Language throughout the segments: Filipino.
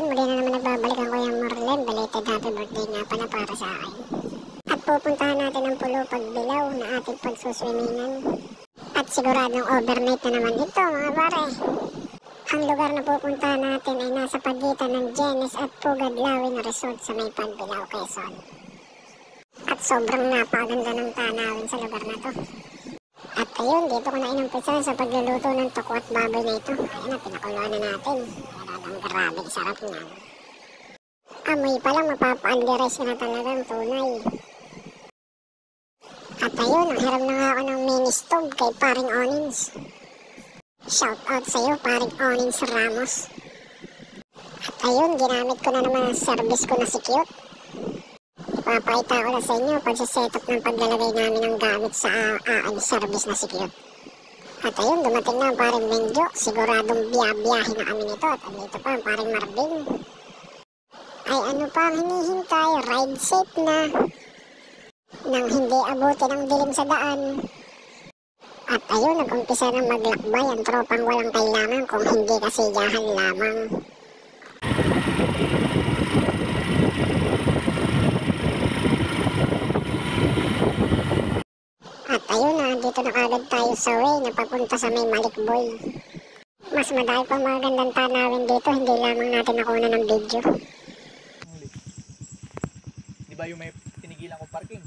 muli na naman nagbabalik ang Kuya Marlen. Belated happy birthday nga pala para sa akin. At pupuntahan natin ang Pulo Pagbilao na ating pagsuswimingan. At siguradong overnight na naman ito mga pare. Ang lugar na pupuntahan natin ay nasa pagitan ng Genes at Pugadlawin Resort sa may Pagbilao, Quezon. At sobrang napaganda ng tanawin sa lugar na to. At ayun, dito ko na inumpisa sa pagluluto ng toko at baboy na ito. Ayan na, pinakuluan na natin. Talagang grabe, sarap niyan. Amoy pa lang, mapapa-algerize ka na talagang tunay. At ayun, nanghiram na nga ako ng mini stove kay paring Onins. Shout out sa iyo, paring Onins Ramos. At ayun, ginamit ko na naman ang service ko na si Cute. Ipapakita ko na sa inyo pagsasetup ng paglalagay namin ng gamit sa service na si Cute. At ayun, dumating na ang paring Benjo. Siguradong biyahe na kami nito. At andito pa ang paring Marvin. Ay ano pa ang hinihintay? Ride safe na. Nang hindi abutin ang dilim sa daan. At ayun, nag-umpisa na maglakbay ang tropang walang kailangan kung hindi kasiyahan lamang. At ayun na, dito na kagad tayo sa way na papunta sa may Malikboy. Mas madami pa magandang tanawin dito, hindi lamang natin nakuha ng video. Di ba yung may tinigilan ko parking?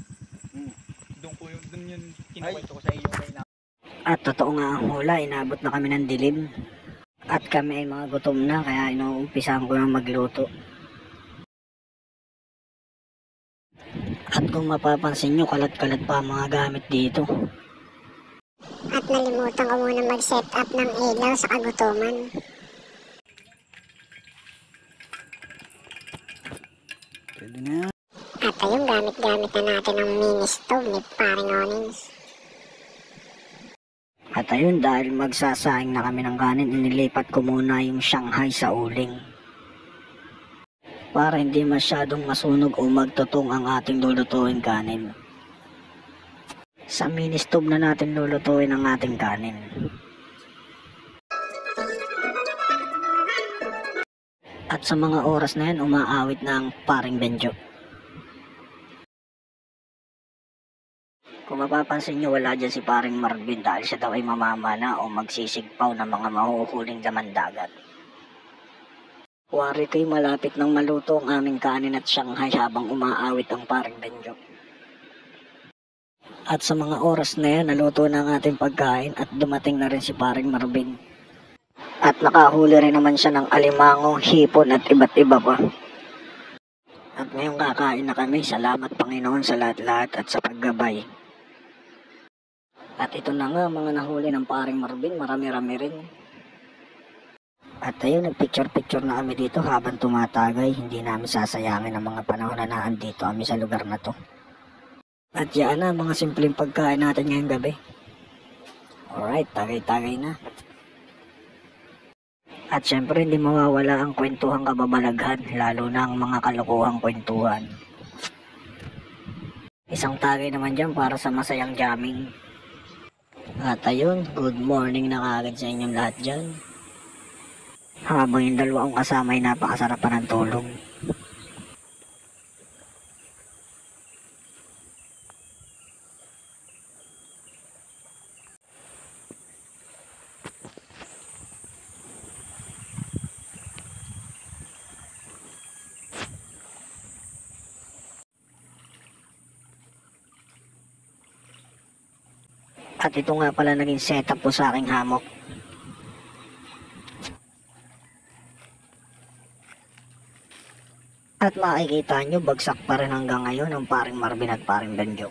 Doon yung kinukwento ko sa iyo may na. At totoo nga ang hula, inabot na kami ng dilim. At kami ay mga gutom na, kaya inuumpisahan ko ng magluto. At kung mapapansin nyo, kalat-kalat pa ang mga gamit dito. At nalimutan ko muna mag-set up ng ilaw sa kagutuman. Pwede na. At ayun, gamit-gamit na natin ang mini stove ni paring Onins. At ayun, dahil magsasaing na kami ng kanin, inilipat ko muna yung Shanghai sa uling. Para hindi masyadong masunog o magtutong ang ating lulutuin kanin. Sa mini stove na natin lulutuin ang ating kanin. At sa mga oras na yan, umaawit na ang paring Benjo. Kung mapapansin nyo, wala dyan si paring Marvin dahil siya daw ay mamamana o magsisigpaw ng mga mahuhuling laman dagat. Wari kayo, malapit nang maluto ang aming kanin at Shanghai habang umaawit ang paring Benjo. At sa mga oras na yan, naluto na ang ating pagkain at dumating na rin si paring Marvin. At nakahuli rin naman siya ng alimango, hipon at iba't iba pa. At ngayong kakain na kami, salamat Panginoon sa lahat-lahat at sa paggabay. At ito na nga mga nahuli ng paring Marvin, marami-rami rin. At ayun, nagpicture-picture na kami dito habang tumatagay. Hindi namin sasayangin ang mga panahon na naandito kami sa lugar na to. At yan na, mga simpleng pagkain natin ngayong gabi. Alright, tagay-tagay na. At syempre, hindi mawawala ang kwentuhang kababalaghan, lalo na ang mga kalokohang kwentuhan. Isang tagay naman dyan para sa masayang jamming. At ayun, good morning na kaagad sa inyong lahat dyan. Habang yung dalawa kong kasama ay napakasarap pa ng tulog. At ito nga pala naging setup po sa aking hammock. At makikita nyo, bagsak pa rin hanggang ngayon ang paring Marvin at paring Benjo.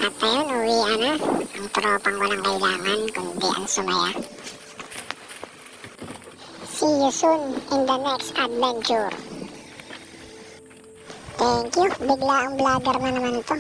At ayun, uwian na. Ang tropang walang kailangan, kundi ang sumaya. See you soon in the next adventure. Thank you. Bigla ang vlogger na naman ito.